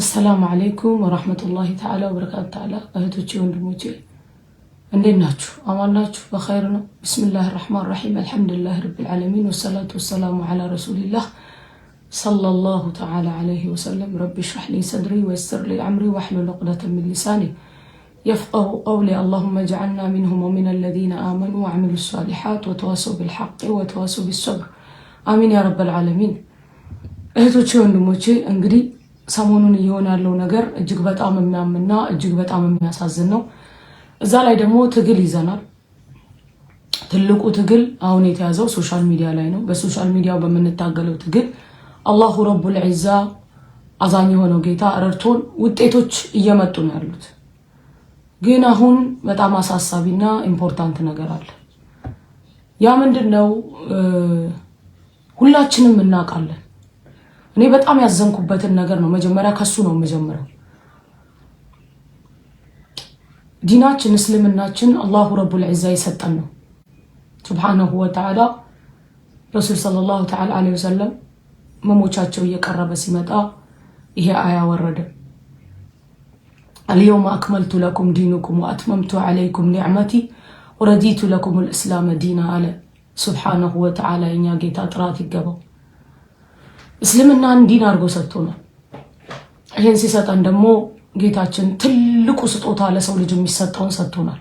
السلام عليكم ورحمة الله تعالى وبركاته تعالى أهدوتي وندموتي عندناچو أماناچو بخيرنا بسم الله الرحمن الرحيم الحمد لله رب العالمين والصلاة والسلام على رسول الله صلى الله تعالى عليه وسلم رب اشرح لي صدري ويسر لي أمري واحلل عقدة من لساني يفقه قولي اللهم اجعلنا منهم ومن الذين آمنوا وعملوا الصالحات وتواصوا بالحق وتواصوا بالصبر آمين يا رب العالمين أهدوتي وندموتي انغدي ሰሞኑን እየሆነ ያለው ነገር እጅግ በጣም የሚያምና እጅግ በጣም የሚያሳዝን ነው። እዛ ላይ ደግሞ ትግል ይዘናል። ትልቁ ትግል አሁን የተያዘው ሶሻል ሚዲያ ላይ ነው። በሶሻል ሚዲያው በመንታገለው ትግል አላሁ ረቡል ዒዛ አዛኝ የሆነው ጌታ ረድቶን ውጤቶች እየመጡ ነው ያሉት። ግን አሁን በጣም አሳሳቢና ኢምፖርታንት ነገር አለ። ያ ምንድነው? ሁላችንም እናውቃለን። እኔ በጣም ያዘንኩበትን ነገር ነው መጀመሪያ ከሱ ነው መጀመሪያው። ዲናችን እስልምናችን አላሁ ረቡል ዒዛ ይሰጠን ነው ሱብሃነሁ ወተዓላ። ረሱል ሰለላሁ ተዓላ ዐለይሂ ወሰለም መሞቻቸው እየቀረበ ሲመጣ ይሄ አያ ወረደ። اليوم أكملت لكم دينكم وأتممت عليكم نعمتي ورضيت لكم الإسلام دينا على سبحانه وتعالى إن ጌታ ጥራት ይገባው። እስልምናን ዲን አድርጎ ሰጥቶናል። ይሄን ሲሰጠን ደግሞ ጌታችን ትልቁ ስጦታ ለሰው ልጅ የሚሰጠውን ሰጥቶናል።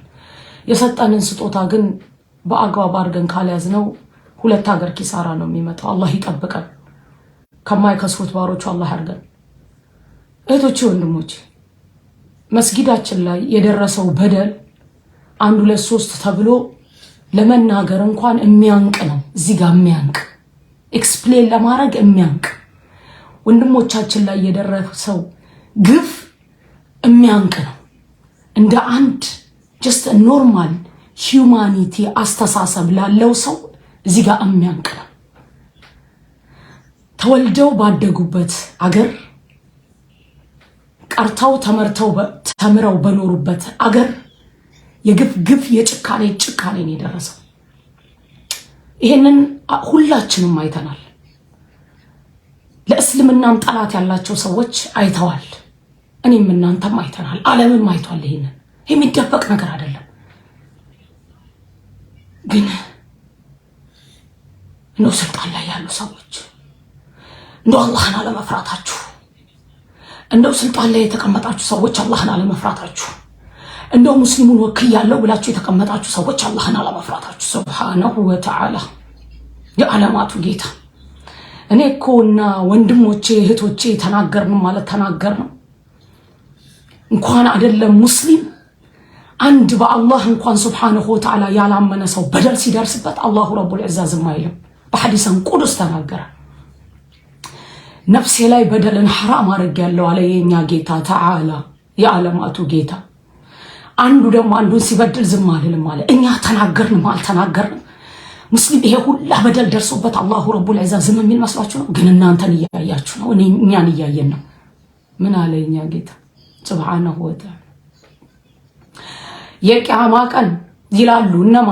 የሰጠንን ስጦታ ግን በአግባብ አድርገን ካልያዝነው ሁለት ሀገር ኪሳራ ነው የሚመጣው። አላህ ይጠብቀን፣ ከማይከስሩት ባሮቹ አላህ ያርገን። እህቶቼ ወንድሞቼ፣ መስጊዳችን ላይ የደረሰው በደል 1 2 3 ተብሎ ለመናገር እንኳን የሚያንቅ ነው። እዚህ ጋር የሚያንቅ ኤክስፕሌን ለማድረግ የሚያንቅ ወንድሞቻችን ላይ የደረሰው ግፍ የሚያንቅ ነው። እንደ አንድ ጀስት ኖርማል ሂዩማኒቲ አስተሳሰብ ላለው ሰው እዚህ ጋር የሚያንቅ ነው። ተወልደው ባደጉበት አገር፣ ቀርተው ተምረው በኖሩበት አገር የግፍ የጭካኔ ነው የደረሰው። ይሄንን ሁላችንም አይተናል። ለእስልምናም ጠላት ያላቸው ሰዎች አይተዋል። እኔም እናንተም አይተናል። ዓለምም አይቷል። ይሄንን የሚደበቅ ነገር አይደለም። ግን እንደው ስልጣን ላይ ያሉ ሰዎች እንደው አላህን አለመፍራታችሁ፣ እንደው ስልጣን ላይ የተቀመጣችሁ ሰዎች አላህን አለመፍራታችሁ፣ እንደው ሙስሊሙን ወክያለሁ ብላችሁ የተቀመጣችሁ ሰዎች አላህን አለመፍራታችሁ ሱብሃነሁ ወተዓላ የዓለማቱ ጌታ። እኔ እኮና ወንድሞቼ እህቶቼ ተናገርን ማለት ተናገርን። እንኳን አይደለም ሙስሊም አንድ በአላህ እንኳን ሱብሃነሁ ወተዓላ ያላመነ ሰው በደል ሲደርስበት አላሁ ረቡል ዒዛ ዝም አይልም። በሐዲስን ቁዱስ ተናገረ። ነፍሴ ላይ በደልን حرام አድርጌያለሁ አለ የኛ ጌታ ተዓላ የዓለማቱ ጌታ። አንዱ ደግሞ አንዱን ሲበድል ዝም አልልም አለ። እኛ ተናገርን አልተናገርን ሙስሊም ይሄ ሁላ በደል ደርሶበት አላሁ ረቡል ዒዛ ዝም የሚል መስሏችሁ ነው? ግን እናንተን እያያችሁ ነው፣ እኛን እያየን ነው። ምን አለ የኛ ጌታ ሱብሃነሁ ወተዓላ? የቂያማ ቀን ይላሉ እነማ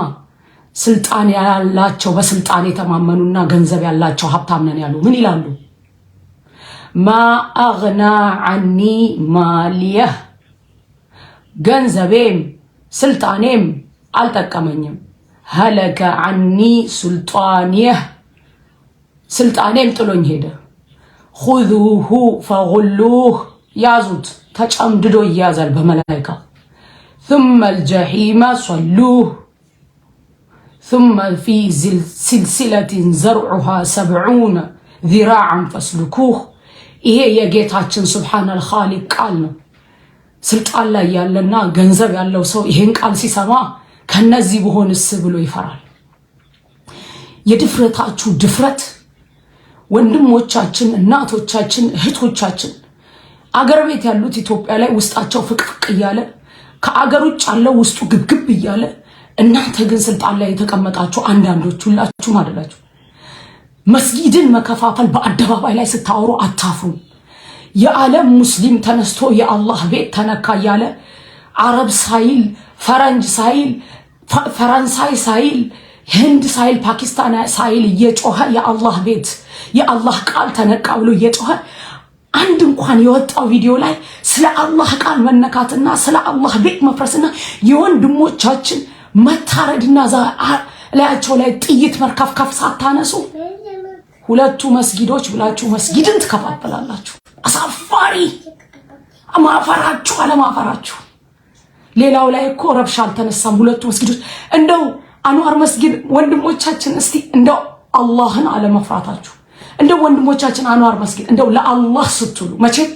ስልጣን ያላቸው በስልጣን የተማመኑና ገንዘብ ያላቸው ሀብታም ነን ያሉ ምን ይላሉ? ማ አግና ዐኒ ማሊየ፣ ገንዘቤም ስልጣኔም አልጠቀመኝም። هلك عني سلطانيه، سلطانيم ጥሎኝ ሄደ። خذوه فغلوه، ያዙት ተጨምድዶ ይያዛል በመላእክት። ثم الجحيم صلوه ثم في سلسلة زرعها 70 ذراعا فاسلكوه። ይሄ የጌታችን ሱብሃነል ኻሊቅ ቃል ነው። ስልጣን ላይ ያለና ገንዘብ ያለው ሰው ይሄን ቃል ሲሰማ ከነዚህ በሆንስ ብሎ ይፈራል። የድፍረታችሁ ድፍረት ወንድሞቻችን፣ እናቶቻችን፣ እህቶቻችን አገር ቤት ያሉት ኢትዮጵያ ላይ ውስጣቸው ፍቅፍቅ እያለ ከአገር ውጭ ያለው ውስጡ ግብግብ እያለ፣ እናንተ ግን ስልጣን ላይ የተቀመጣችሁ አንዳንዶች ሁላችሁም አይደላችሁ። መስጊድን መከፋፈል በአደባባይ ላይ ስታወሩ አታፍሩ። የዓለም ሙስሊም ተነስቶ የአላህ ቤት ተነካ እያለ አረብ ሳይል ፈረንጅ ሳይል ፈረንሳይ ሳይል ህንድ ሳይል ፓኪስታን ሳይል እየጮኸ የአላህ ቤት የአላህ ቃል ተነካ ብሎ እየጮኸ አንድ እንኳን የወጣው ቪዲዮ ላይ ስለ አላህ ቃል መነካትና ስለ አላህ ቤት መፍረስና የወንድሞቻችን መታረድና ላያቸው ላይ ጥይት መርከፍከፍ ሳታነሱ ሁለቱ መስጊዶች ብላችሁ መስጊድን ትከፋፈላላችሁ። አሳፋሪ ማፈራችሁ አለማፈራችሁ። ሌላው ላይ እኮ ረብሻ አልተነሳም። ሁለቱ መስጊዶች እንደው አንዋር መስጊድ ወንድሞቻችን እስቲ እንደው አላህን አለመፍራታችሁ እንደው ወንድሞቻችን አንዋር መስጊድ እንደው ለአላህ ስትሉ መቼም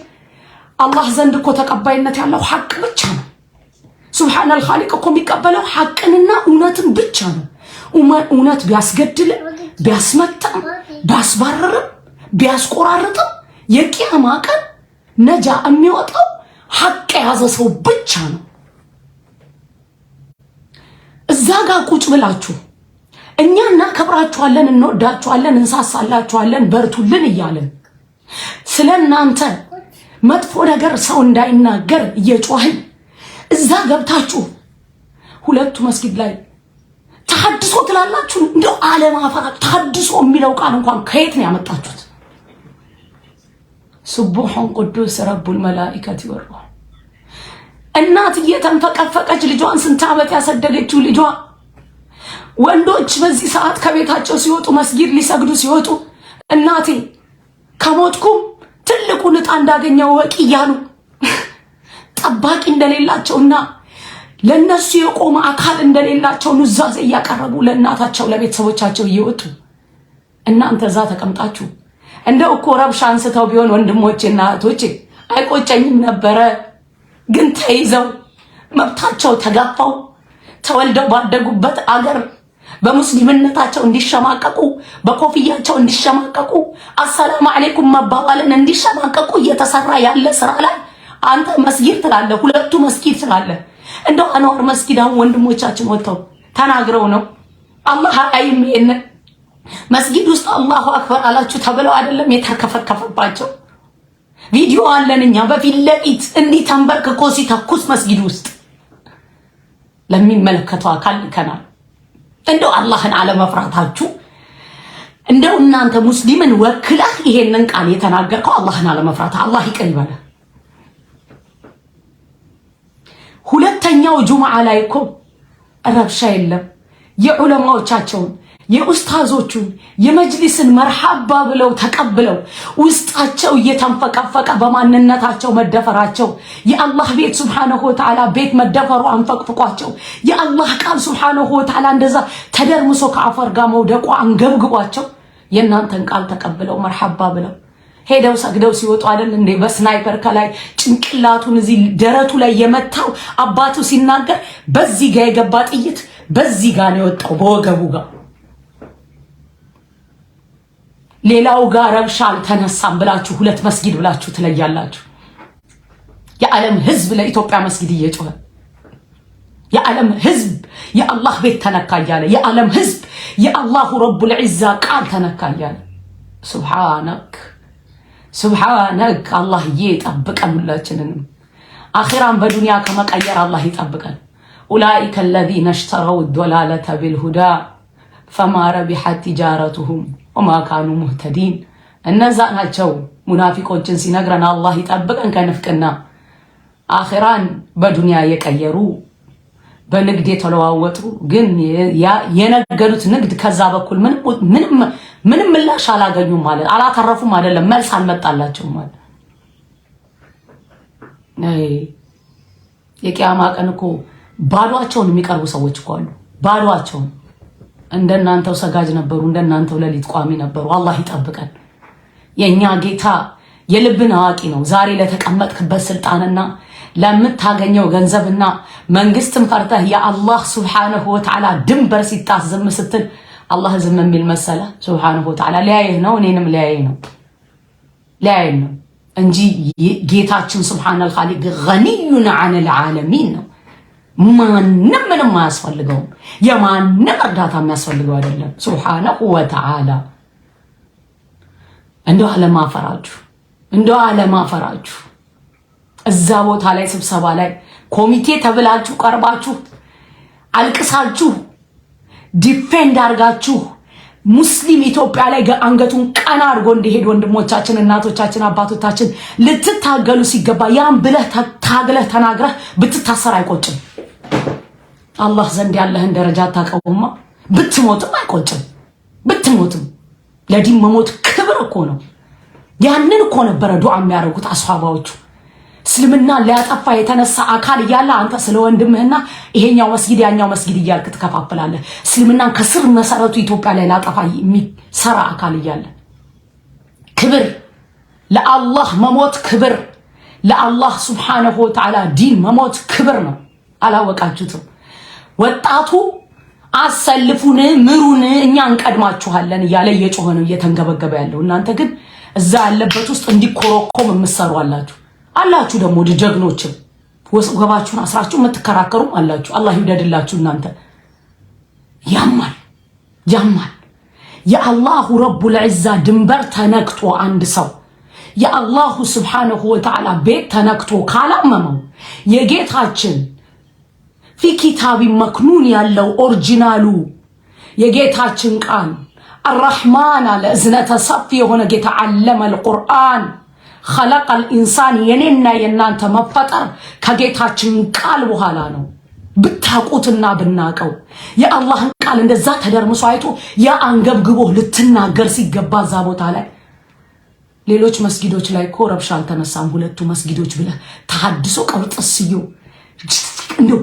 አላህ ዘንድ እኮ ተቀባይነት ያለው ሐቅ ብቻ ነው። ሱብሃነል ኻሊቅ እኮ የሚቀበለው ሐቅንና እውነትን ብቻ ነው። እውነት ቢያስገድል ቢያስመጣም ቢያስባረርም ቢያስቆራርጥም የቂያማ ቀን ነጃ የሚወጣው ሐቅ የያዘ ሰው ብቻ ነው። እዛ ጋር ቁጭ ብላችሁ እኛ እናከብራችኋለን፣ እንወዳችኋለን፣ እንሳሳላችኋለን፣ በርቱልን እያለን ስለናንተ መጥፎ ነገር ሰው እንዳይናገር እየጮህን እዛ ገብታችሁ ሁለቱ መስጊድ ላይ ተሐድሶ ትላላችሁ። እንደው አለማፈራት ተሐድሶ የሚለው ቃል እንኳን ከየት ነው ያመጣችሁት? ሱቡሑን ቅዱስ ረቡል መላኢከቲ ወሩህ። እናት እየተንፈቀፈቀች ልጇን ስንት ዓመት ያሰደገችው ልጇ ወንዶች በዚህ ሰዓት ከቤታቸው ሲወጡ መስጊድ ሊሰግዱ ሲወጡ እናቴ ከሞትኩም ትልቁን ዕጣ እንዳገኘው ወቂ እያሉ ጠባቂ እንደሌላቸውና ለነሱ የቆመ አካል እንደሌላቸው ኑዛዜ እያቀረቡ ለእናታቸው ለቤተሰቦቻቸው እየወጡ እናንተ እዛ ተቀምጣችሁ እንደው እኮ ረብሻ አንስተው ቢሆን ወንድሞቼና እህቶቼ አይቆጨኝም ነበረ። ግን ተይዘው መብታቸው ተጋፋው ተወልደው ባደጉበት አገር በሙስሊምነታቸው እንዲሸማቀቁ በኮፍያቸው እንዲሸማቀቁ አሰላሙ አለይኩም መባባልን እንዲሸማቀቁ እየተሰራ ያለ ስራ ላይ አንተ መስጊድ ትላለህ፣ ሁለቱ መስጊድ ትላለህ። እንደው አንዋር መስጊድ አሁን ወንድሞቻችን ወጥተው ተናግረው ነው አላህ አይሜን መስጊድ ውስጥ አላሁ አክበር አላችሁ ተብለው አይደለም የተከፈከፈባቸው። ቪዲዮ አለን እኛ በፊት ለፊት እንዲህ ተንበርክኮ ሲተኩስ መስጊድ ውስጥ ለሚመለከተው አካል ልከናል። እንደው አላህን አለመፍራታችሁ እንደው እናንተ ሙስሊምን ወክለህ ይሄንን ቃል የተናገርከው አላህን አለመፍራት አላህ ይቅር ይበልህ። ሁለተኛው ጁምዓ ላይ እኮ ረብሻ የለም። የዑለማዎቻቸውን የኡስታዞቹን የመጅሊስን መርሐባ ብለው ተቀብለው ውስጣቸው እየተንፈቀፈቀ በማንነታቸው መደፈራቸው የአላህ ቤት ሱብሓነሁ ወተዓላ ቤት መደፈሩ አንፈቅፍቋቸው የአላህ ቃል ሱብሓነሁ ወተዓላ እንደዛ ተደርምሶ ከአፈር ጋር መውደቁ አንገብግቧቸው የእናንተን ቃል ተቀብለው መርሐባ ብለው ሄደው ሰግደው ሲወጡ አይደል እንዴ በስናይፐር ከላይ ጭንቅላቱን እዚህ ደረቱ ላይ የመታው አባቱ ሲናገር በዚህ ጋር የገባ ጥይት በዚህ ጋር ነው የወጣው በወገቡ ጋር። ሌላው ጋር ረብሻ አልተነሳም ብላችሁ ሁለት መስጊድ ብላችሁ ትለያላችሁ። የዓለም ህዝብ ለኢትዮጵያ መስጊድ እየጮኸ የዓለም ህዝብ የአላህ ቤት ተነካ እያለ የዓለም ህዝብ የአላሁ ረቡል ዒዛ ቃል ተነካ እያለ ሱብሓነክ አላህዬ ይጠብቀን ሁላችንንም። አኺራን በዱንያ ከመቀየር አላህ ይጠብቀን። ኡላኢከ አለዚነ እሽተረው ዶላለተ ቢልሁዳ ፈማ ረቢሐት ቲጃረቱሁም ወማ ካኑ ሙህተዲን። እነዛ ናቸው ሙናፊቆችን ሲነግረን አላህ ይጠብቀን ከንፍቅና። አኺራን በዱንያ የቀየሩ በንግድ የተለዋወጡ ግን የነገዱት ንግድ ከዛ በኩል ምንም ምላሽ አላገኙም ማለት አላተረፉም አይደለም፣ መልስ አልመጣላቸውም ማለት። የቂያማ ቀን እኮ ባዷቸውን የሚቀርቡ ሰዎች እኮ አሉ። ባዷቸውን እንደናንተው ሰጋጅ ነበሩ፣ እንደናንተው ሌሊት ቋሚ ነበሩ። አላህ ይጠብቀን። የኛ ጌታ የልብን አዋቂ ነው። ዛሬ ለተቀመጥክበት ስልጣንና ለምታገኘው ገንዘብና መንግስትን ፈርተህ የአላህ ሱብሓነሁ ወተዓላ ድንበር ሲጣስ ዝም ስትል አላህ ዝም የሚል መሰለ? ሱብሓነሁ ወተዓላ ሊያየህ ነው፣ እኔንም ሊያየኝ ነው እንጂ ጌታችን ሱብሓነል ኻሊቅ ገኒዩን ዐነል ዓለሚን ነው። ማንም ምንም አያስፈልገውም። የማንም እርዳታ የሚያስፈልገው አይደለም። ሱብሓነሁ ወተዓላ እንደው አለማፈራችሁ እዛ ቦታ ላይ ስብሰባ ላይ ኮሚቴ ተብላችሁ ቀርባችሁ አልቅሳችሁ ዲፌንድ አርጋችሁ ሙስሊም ኢትዮጵያ ላይ አንገቱን ቀና አድርጎ እንዲሄድ ወንድሞቻችን እናቶቻችን አባቶቻችን ልትታገሉ ሲገባ ያን ብለህ ታግለህ ተናግረህ ብትታሰር አይቆጭም። አላህ ዘንድ ያለህን ደረጃ ታቀውማ ብትሞትም አይቆጭም። ብትሞትም ለዲን መሞት ክብር እኮ ነው። ያንን እኮ ነበረ ዱዓ የሚያደርጉት አስሐባዎቹ። እስልምና ሊያጠፋ የተነሳ አካል እያለ አንተ ስለ ወንድምህና ይሄኛው መስጊድ ያኛው መስጊድ እያልክ ትከፋፍላለህ። እስልምናን ከስር መሰረቱ ኢትዮጵያ ላይ ላጠፋ የሚሰራ አካል እያለ ክብር ለአላህ መሞት ክብር፣ ለአላህ ሱብሓነሁ ወተዓላ ዲን መሞት ክብር ነው። አላወቃችሁትም? ወጣቱ አሰልፉን ምሩን እኛ እንቀድማችኋለን እያለ እየጮኸ ነው እየተንገበገበ ያለው። እናንተ ግን እዛ ያለበት ውስጥ እንዲኮረኮም የምትሰሩ አላችሁ ደግሞ ጀግኖችም ወገባችሁን አስራችሁ የምትከራከሩም አላችሁ። አላህ ይውደድላችሁ። እናንተ ያማል የአላሁ ረቡል ዒዛ ድንበር ተነክቶ አንድ ሰው የአላሁ ስብሓነሁ ወተዓላ ቤት ተነክቶ ካላመመው የጌታችን ፊ ኪታቢ መክኑን ያለው ኦሪጂናሉ የጌታችን ቃል አርረሕማን አለ እዝነተ ሰፊ የሆነ ጌታ ዓለመል ቁርአን ኸለቀል ኢንሳን የኔና የናንተ መፈጠር ከጌታችን ቃል በኋላ ነው። ብታቁትና ብናቀው የአላህን ቃል እንደዛ ተደርምሶ አይቶ ያንገብግቦ ልትናገር ሲገባ ዛ ቦታ ላይ ሌሎች መስጊዶች ላይ እኮ ረብሻ አልተነሳም። ሁለቱ መስጊዶች ብለ ተሐድሶ ቀብጥስዩ እንደው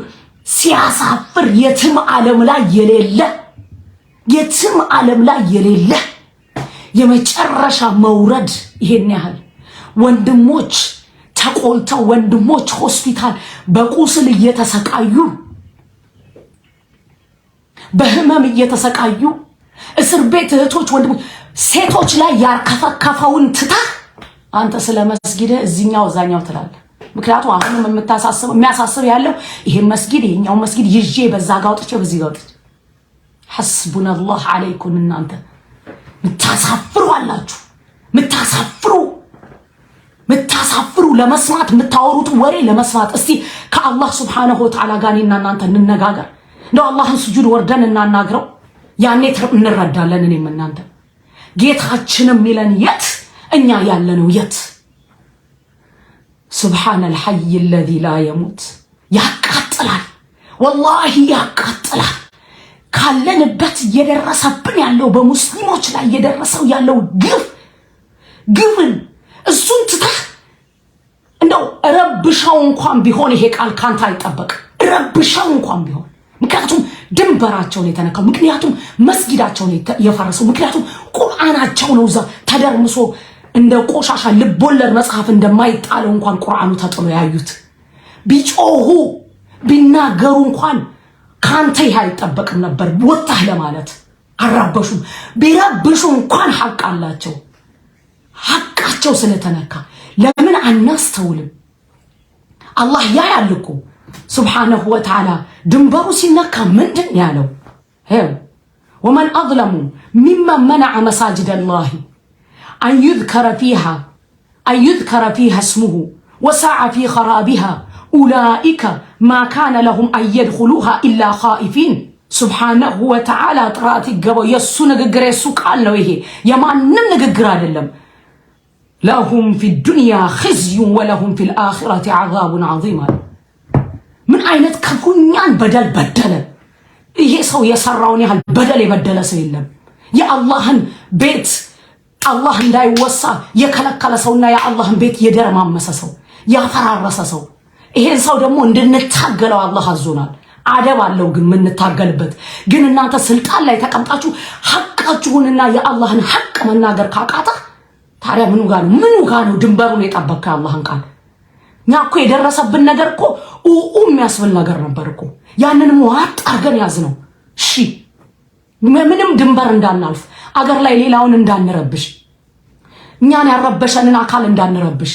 ሲያሳፍር የትም ዓለም ላይ የሌለ የመጨረሻ መውረድ ይሄን ያህል ወንድሞች ተቆልተው ወንድሞች ሆስፒታል በቁስል እየተሰቃዩ በህመም እየተሰቃዩ እስር ቤት እህቶች ወንድሞች ሴቶች ላይ ያርከፈከፈውን ትታ አንተ ስለ መስጊድ እዚህኛው እዛኛው ትላለህ። ምክንያቱም አሁንም የሚያሳስብ ያለው ይሄ መስጊድ ይሄኛው መስጊድ ይዤ በዛ ጋውጥቼ በዚህ ጋውጥቼ ሐስቡነላህ አለይኩም። እናንተ ምታሳፍሩ አላችሁ። ምታሳፍሩ ለመስማት የምታወሩት ወሬ ለመስማት። እስቲ ከአላህ ሱብሓነሁ ወተዓላ ጋር እኔና እናንተ እንነጋገር። እንደው አላህን ስጁድ ወርደን እናናግረው። ያኔ እንረዳለን። እኔም እናንተ ጌታችንም ሚለን የት እኛ ያለነው የት? ሱብሓነል ሐይ አለዚ ላ የሙት። ያቃጥላል፣ ወላሂ ያቃጥላል። ካለንበት እየደረሰብን ያለው በሙስሊሞች ላይ እየደረሰው ያለው ግፍን እሱን ትተህ እንደው ረብሻው እንኳን ቢሆን ይሄ ቃል ካንተ አይጠበቅ። ረብሻው እንኳን ቢሆን ምክንያቱም ድንበራቸውን የተነካው፣ ምክንያቱም መስጊዳቸውን የፈረሰው፣ ምክንያቱም ቁርአናቸው ነው እዛ ተደርምሶ እንደ ቆሻሻ ልቦለድ መጽሐፍ እንደማይጣለው እንኳን ቁርአኑ ተጥሎ ያዩት። ቢጮሁ ቢናገሩ እንኳን ካንተ ይሄ አይጠበቅም ነበር ወጣህ ለማለት። አራበሹም ቢረብሹ እንኳን ሐቅ አላቸው። ሐቃቸው ስለተነካ ለምን አናስተውልም? አላህ ያያል እኮ ሱብሓነሁ ወተዓላ ድንበሩ ሲነካ ምንድን ያለው? ወመን አዝለሙ ሚመን መነዐ መሳጅደ ላሂ أن يذكر فيها اسمه وسعى في خرابها أولئك ما كان لهم أن يدخلوها إلا خائفين. سبحانه وتعالى طراتي قبو يسو نققر يسو قال نويه يما نققر لهم لهم في الدنيا خزي ولهم في الآخرة عذاب عظيم. من أين تكفونيان بدل إيه سو يسروني هالبدل يبدل سيلم يا اللهن بيت አላህ እንዳይወሳ የከለከለ ሰውና የአላህን ቤት የደረማመሰ ሰው ያፈራረሰ ሰው ይሄን ሰው ደግሞ እንድንታገለው አላህ አዞናል። አደብ አለው ግን ምንታገልበት። ግን እናንተ ስልጣን ላይ ተቀምጣችሁ ሐቃችሁንና የአላህን ሐቅ መናገር ካቃታ ታዲያ ምኑ ጋር ነው ድንበሩን የጠበቀው አላህን ቃል? እኛ እኮ የደረሰብን ነገር እኮ የሚያስብል ነገር ነበር እኮ። ያንንም ዋጥ አርገን ያዝነው። እሺ ምንም ድንበር እንዳናልፍ አገር ላይ ሌላውን እንዳንረብሽ እኛን ያረበሸንን አካል እንዳንረብሽ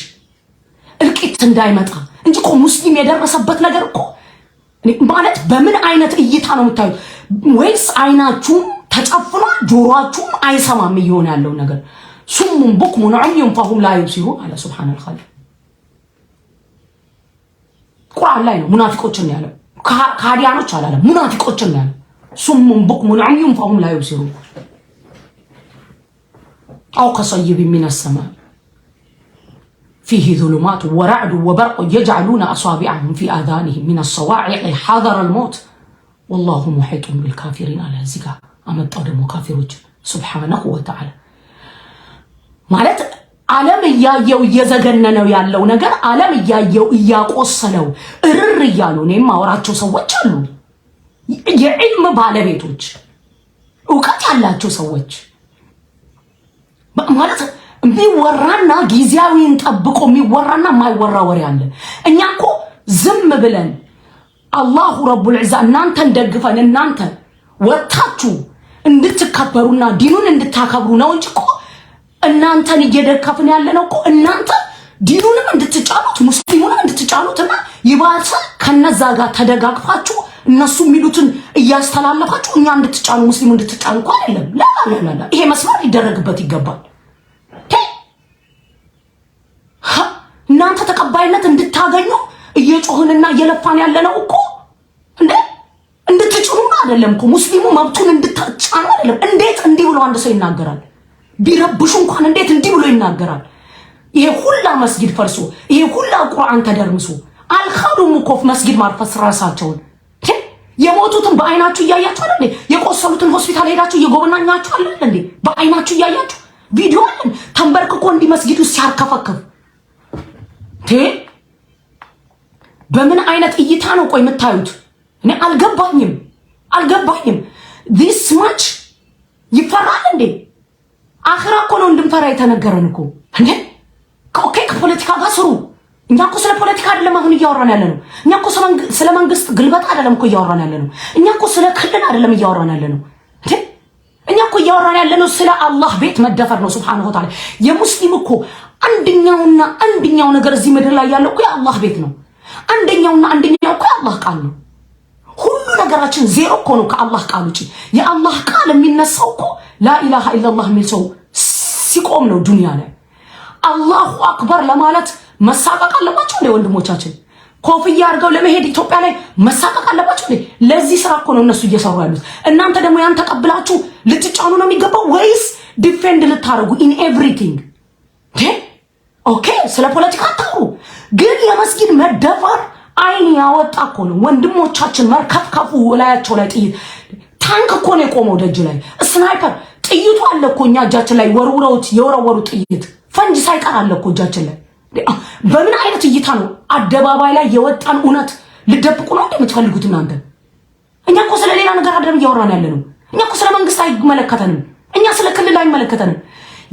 እልቂት እንዳይመጣ እንጂ እኮ ሙስሊም የደረሰበት ነገር እኮ ማለት በምን አይነት እይታ ነው የምታዩት? ወይስ አይናችሁም ተጨፍኗል ጆሮአችሁም አይሰማም እየሆነ ያለው ነገር? ሱሙን ቡክሙን ዑምዩን ፈሁም ላ ዩብሲሩን አለ ሱብሓነል ኻሊቅ። ቁርአን ላይ ነው ሙናፊቆችን ያለው፣ ካዲያኖች አላለም፣ ሙናፊቆችን ያለው። ሱሙን ቡክሙን ዑምዩን ፈሁም ላ ዩብሲሩን أو كصيب من السماء فيه ظلمات ورعد وبرق يجعلون أصابعهم في آذانهم من الصواعق حذر الموت والله محيط بالكافرين على زكا أمد أدم كافروج سبحانه وتعالى مالت عالم يايو يزغننو ያለው ነገር ዓለም ያየው ያቆሰለው እርር ያሉ ነው ማወራቸው ሰዎች አሉ የዒልም ባለቤቶች ዕውቀት ያላቸው ሰዎች ማለት የሚወራና ጊዜያዊን ጠብቆ የሚወራና የማይወራ ወሬ አለ እኛኮ ዝም ብለን አላሁ ረቡል ዒዛ እናንተን ደግፈን እናንተ ወጣችሁ እንድትከበሩና ዲኑን እንድታከብሩ ነው እንጂ እናንተን እየደከፍን ያለነው እኮ እናንተ ዲኑንም እንድትጫኑት ሙስሊሙንም እንድትጫኑትና ይባስ ከነዛ ጋር ተደጋግፋችሁ እነሱ የሚሉትን እያስተላለፋችሁ እኛ እንድትጫኑ ሙስሊሙ እንድትጫኑ እኮ አይደለም ላ ይሄ መስመር ሊደረግበት ይገባል እናንተ ተቀባይነት እንድታገኙ እየጮህንና እየለፋን ያለነው እኮ እንድትጭኑ አይደለም እኮ ሙስሊሙ መብቱን እንድትጫኑ አይደለም እንዴት እንዲህ ብሎ አንድ ሰው ይናገራል ቢረብሹ እንኳን እንዴት እንዲህ ብሎ ይናገራል ይሄ ሁላ መስጊድ ፈርሶ ይሄ ሁላ ቁርአን ተደርምሶ አልኻዱም እኮ መስጊድ ማርፈስ ራሳቸውን የሞቱትን በአይናችሁ እያያችሁ አይደል የቆሰሉትን ሆስፒታል ሄዳችሁ እየጎበኛችሁ አይደል እንዴ በአይናችሁ እያያችሁ ቪዲዮ አለን ተንበርክኮ እንዲህ መስጊዱ ሲያርከፈከፍ በምን አይነት እይታ ነው ቆይ የምታዩት እኔ አልገባኝም this much ይፈራል እንዴ አኺራ እኮ ነው እንድንፈራ የተነገረን እኮ እንዴ ኦኬ ከፖለቲካ ጋር ስሩ እኛ እኮ ስለ ፖለቲካ አይደለም አሁን እያወራን ያለነው እኛ እኮ ስለ መንግስት ግልበጣ አይደለም እኮ እያወራን ያለነው እኛ እኮ ስለ ክልል አይደለም እያወራን ያለነው እንዴ እኛ እኮ እያወራን ያለነው ስለ አላህ ቤት መደፈር ነው ሱብሃነሁ ወተዓላ የሙስሊም እኮ አንደኛው ነገር እዚህ ምድር ላይ ያለው እኮ የአላህ ቤት ነው አንደኛው እኮ የአላህ ቃል ነው ሁሉ ነገራችን ዜሮ እኮ ነው ከአላህ ቃል ውጪ የአላህ ቃል የሚነሳው እኮ ላኢላሃ ኢላላህ የሚል ሰው ሲቆም ነው ዱንያ ላይ አላሁ አክበር ለማለት መሳቀቅ አለባቸው እንደ ወንድሞቻችን ኮፍያ አድርገው ለመሄድ ኢትዮጵያ ላይ መሳቀቅ አለባቸው እንዴ ለዚህ ስራ እኮ ነው እነሱ እየሰሩ ያሉት እናንተ ደግሞ ያን ተቀብላችሁ ልትጫኑ ነው የሚገባው ወይስ ዲፌንድ ልታረጉ ኢን ኤቭሪቲንግ ኦኬ ስለ ፖለቲካ አታውሩ ግን የመስጊድ መደፈር አይን ያወጣ እኮ ነው ወንድሞቻችን መርከፍከፉ ላያቸው ላይ ጥይት ታንክ እኮ ነው የቆመው ደጅ ላይ ስናይፐር ጥይቱ አለ እኮ እኛ እጃችን ላይ የወረወሩ ጥይት ፈንጅ ሳይቀር አለ እኮ እጃችን ላይ በምን አይነት እይታ ነው አደባባይ ላይ የወጣን እውነት ልደብቁ ነው እንደምትፈልጉት እናንተ እኛ እኮ ስለ ሌላ ነገር አይደለም እያወራን ያለነው እኛ እኮ ስለ መንግስት አይመለከተንም እኛ ስለ ክልል አይመለከተንም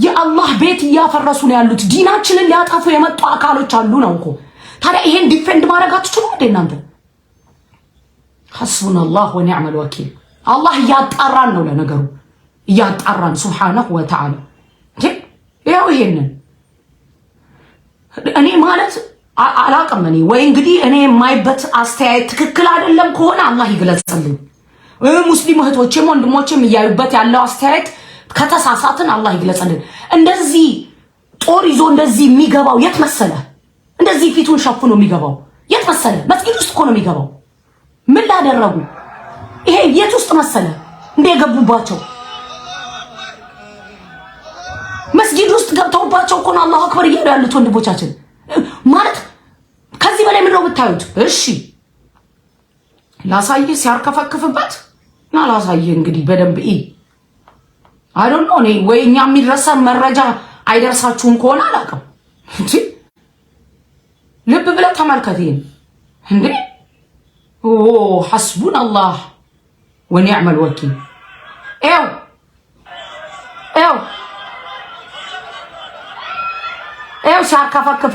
የአላህ ቤት እያፈረሱ ነው ያሉት ዲናችንን ሊያጠፉ የመጡ አካሎች አሉ ነው እኮ ታዲያ ይሄን ዲፌንድ ማድረግ አትችሉም እንዴ እናንተ ሐስቡናላህ ወኒዕመል ወኪል አላህ ያጣራን ነው ለነገሩ ያጣራን ሱብሃነሁ ወተዓላ ያው ይሄንን እኔ ማለት አላቅም እኔ ወይ እንግዲህ እኔ የማይበት አስተያየት ትክክል አይደለም ከሆነ አላህ ይግለጽልኝ ሙስሊም እህቶቼም ወንድሞቼም እያዩበት ያለው አስተያየት ከተሳሳትን አላህ ይግለጽልን እንደዚህ ጦር ይዞ እንደዚህ የሚገባው የት መሰለ እንደዚህ ፊቱን ሸፍኖ የሚገባው የት መሰለ መስጊድ ውስጥ እኮ ነው የሚገባው ምን ላደረጉ ይሄ የት ውስጥ መሰለ እንደገቡባቸው መስጊድ ውስጥ ገብተውባቸው እኮ ነው አላሁ አክበር እያሉ ያሉት ወንድሞቻችን ማለት ከዚህ በላይ ምን ነው ብታዩት እሺ ላሳይ ሲያርከፈክፍበት እና ላሳይ እንግዲህ በደንብ I don't know ነኝ ወይኛ የሚደርሰ መረጃ አይደርሳችሁም ከሆነ አላውቅም እንዴ ልብ ብለ ተመልከተኝ እንዴ ኦ ሐስቡናላህ ወኒዕመል ወኪል ሲያርከፈክፍ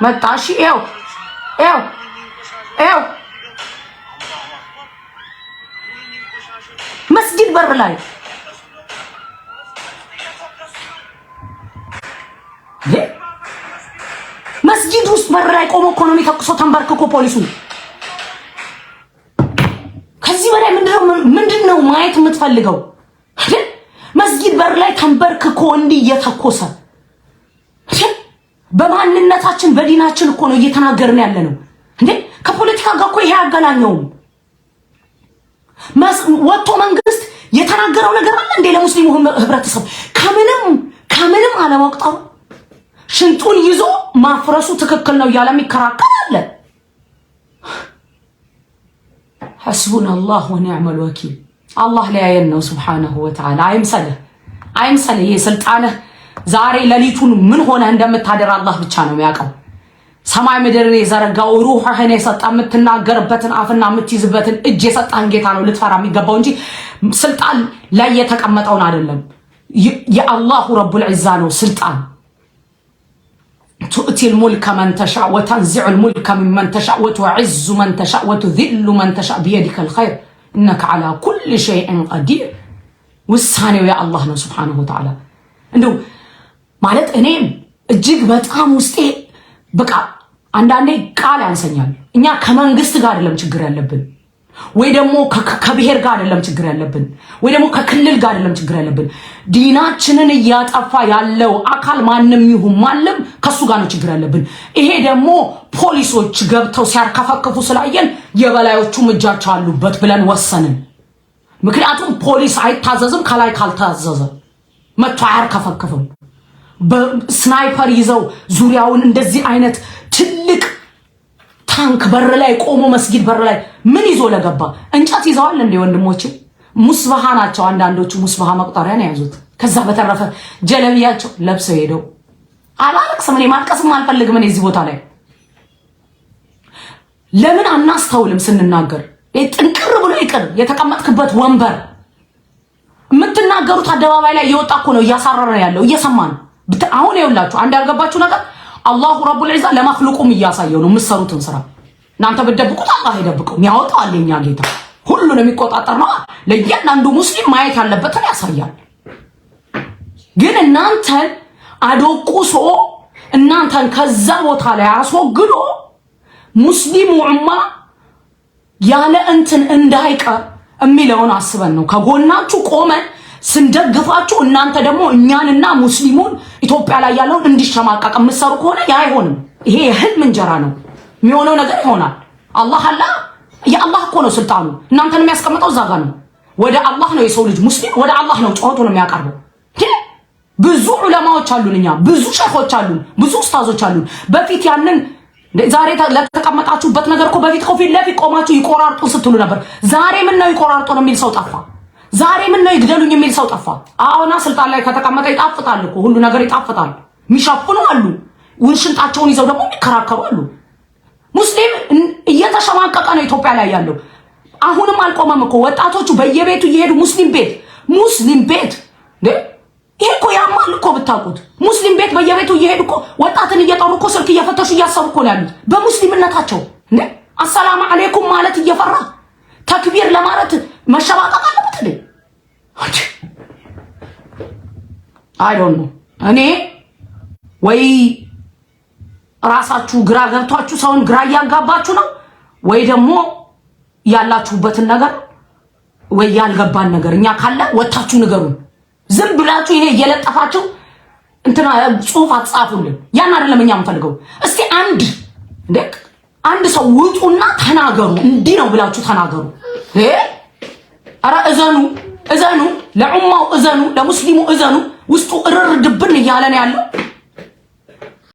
መጣሽ መስጊድ በር ላይ መስጊድ ውስጥ በር ላይ ቆሞ ኢኮኖሚ ተኩሶ ተንበርክኮ ፖሊሱ ከዚህ በላይ ምንድነው ማየት የምትፈልገው መስጊድ በር ላይ ተንበርክኮ እንዲህ እየተኮሰ በማንነታችን በዲናችን እኮ ነው እየተናገርን ያለነው እንዴ ከፖለቲካ ጋር እኮ ይሄ ያገናኘው ወጥቶ መንግስት የተናገረው ነገር አለ እንዴ ለሙስሊሙ ህብረተሰብ ከምንም አለማውጣው ሽንጡን ይዞ ማፍረሱ ትክክል ነው ያለ የሚከራከር አለ። حسبنا الله ونعم الوكيل الله لا ينو سبحانه وتعالى አይምሰልህ የስልጣንህ ዛሬ ለሊቱን ምን ሆነ እንደምታደር አላህ ብቻ ነው የሚያውቀው። ሰማይ ምድርን የዘረጋው ሩህህን የሰጣ የምትናገርበትን አፍና የምትይዝበትን እጅ የሰጣን ጌታ ነው ልትፈራ የሚገባው እንጂ ስልጣን ላይ የተቀመጠውን አይደለም። የአላሁ ረቡል ዒዛ ነው ስልጣን። تؤتي الملك من تشاء وتنزع الملك ممن تشاء وتعز من تشاء وتذل من تشاء بيدك الخير إنك على كل شيء قدير ውሳኔው የአላህ ነው ሱብሓነሁ ወተዓላ። እንደው ማለት እኔም እጅግ በጣም ውስጤ በቃ አንዳንዴ ቃል ያንሰኛል። እኛ ከመንግስት ጋር አይደለም ችግር ያለብን፣ ወይ ደግሞ ከብሔር ጋር አይደለም ችግር ያለብን፣ ወይ ደግሞ ከክልል ጋር አይደለም ችግር ያለብን። ዲናችንን እያጠፋ ያለው አካል ማንም ይሁን ማለም ከሱ ጋር ነው ችግር ያለብን። ይሄ ደግሞ ፖሊሶች ገብተው ሲያርከፈክፉ ስላየን የበላዮቹም እጃቸው አሉበት ብለን ወሰንን። ምክንያቱም ፖሊስ አይታዘዝም ከላይ ካልታዘዘ መጥቶ አያርከፈክፍም። በስናይፐር ይዘው ዙሪያውን እንደዚህ አይነት ትልቅ ታንክ በር ላይ ቆሞ መስጊድ በር ላይ ምን ይዞ ለገባ እንጨት ይዘዋል እንደ ወንድሞቼ ሙስባሃ ናቸው። አንዳንዶቹ ሙስባሃ መቁጠሪያ ነው ያዙት። ከዛ በተረፈ ጀለቢያቸው ለብሰው ሄደው አላለቅስም። እኔ ማልቀስም አልፈልግም። እኔ እዚህ ቦታ ላይ ለምን አናስተውልም ስንናገር? ጥንቅር ብሎ ይቅር የተቀመጥክበት ወንበር የምትናገሩት አደባባይ ላይ እየወጣ እኮ ነው እያሳረረ ያለው እየሰማን። አሁን ይኸውላችሁ አንድ ያልገባችሁ ነገር አላሁ ረቡል ዒዛ ለማክሉቁም እያሳየው ነው የምትሰሩትን ስራ። እናንተ ብትደብቁት አላህ ይደብቀው፣ ያወጣዋል። የኛ ጌታ ሁሉን የሚቆጣጠር ነው። ለእያንዳንዱ ሙስሊም ማየት ያለበትን ያሳያል። ግን እናንተን አዶቁሶ እናንተን ከዛ ቦታ ላይ አስወግዶ ሙስሊሙ ኡማ ያለ እንትን እንዳይቀር የሚለውን አስበን ነው ከጎናችሁ ቆመን ስንደግፋችሁ። እናንተ ደግሞ እኛንና ሙስሊሙን ኢትዮጵያ ላይ ያለውን እንዲሸማቀቅ የምትሰሩ ከሆነ ያ አይሆንም። ይሄ የህልም እንጀራ ነው። የሚሆነው ነገር ይሆናል። አላህ የአላህ እኮ ነው ስልጣኑ። እናንተን የሚያስቀምጠው እዛ ጋር ነው። ወደ አላህ ነው የሰው ልጅ ሙስሊም ወደ አላህ ነው ጮኸቱን የሚያቀርበው። ብዙ ዑለማዎች አሉን፣ እኛ ብዙ ሸኾች አሉን፣ ብዙ ኡስታዞች አሉን። በፊት ያንን ዛሬ ለተቀመጣችሁበት ነገር እኮ በፊት ፊት ለፊት ቆማችሁ ይቆራርጡ ስትሉ ነበር። ዛሬ ምን ነው ይቆራርጡ ነው የሚል ሰው ጠፋ። ዛሬ ምን ነው ይግደሉኝ የሚል ሰው ጠፋ። አሁና ስልጣን ላይ ከተቀመጠ ይጣፍጣል እኮ ሁሉ ነገር ይጣፍጣል። የሚሸፍኑ አሉ፣ ውንሽንጣቸውን ይዘው ደግሞ የሚከራከሩ አሉ። ሙስሊም እየተሸማቀቀ ነው ኢትዮጵያ ላይ ያለው። አሁንም አልቆመም እኮ ወጣቶቹ በየቤቱ እየሄዱ ሙስሊም ቤት ይሄ እኮ ያማል እኮ ብታውቁት። ሙስሊም ቤት በየቤቱ እየሄዱ እኮ ወጣትን እየጠሩ እኮ ስልክ እየፈተሹ እያሰቡ እኮ ነው ያሉት በሙስሊምነታቸው። አሰላሙ አለይኩም ማለት እየፈራ ተክቢር ለማለት መሸባቀቅ አለበት እንዴ? አይ ዶንት ኖ። እኔ ወይ ራሳችሁ ግራ ገብቷችሁ ሰውን ግራ እያጋባችሁ ነው፣ ወይ ደግሞ ያላችሁበትን ነገር ወይ ያልገባን ነገር እኛ ካለ ወጣችሁ ንገሩን። ዝም ብላችሁ ይሄ እየለጠፋችሁ እንትና ጽሁፍ አጻፉልን። ያን አይደለም እኛ የምንፈልገው። እስቲ አንድ ሰው ውጡና ተናገሩ፣ እንዲህ ነው ብላችሁ ተናገሩ። ኧረ እዘኑ፣ ለኡማው እዘኑ፣ ለሙስሊሙ እዘኑ። ውስጡ እርር ድብን እያለ ነው ያለው።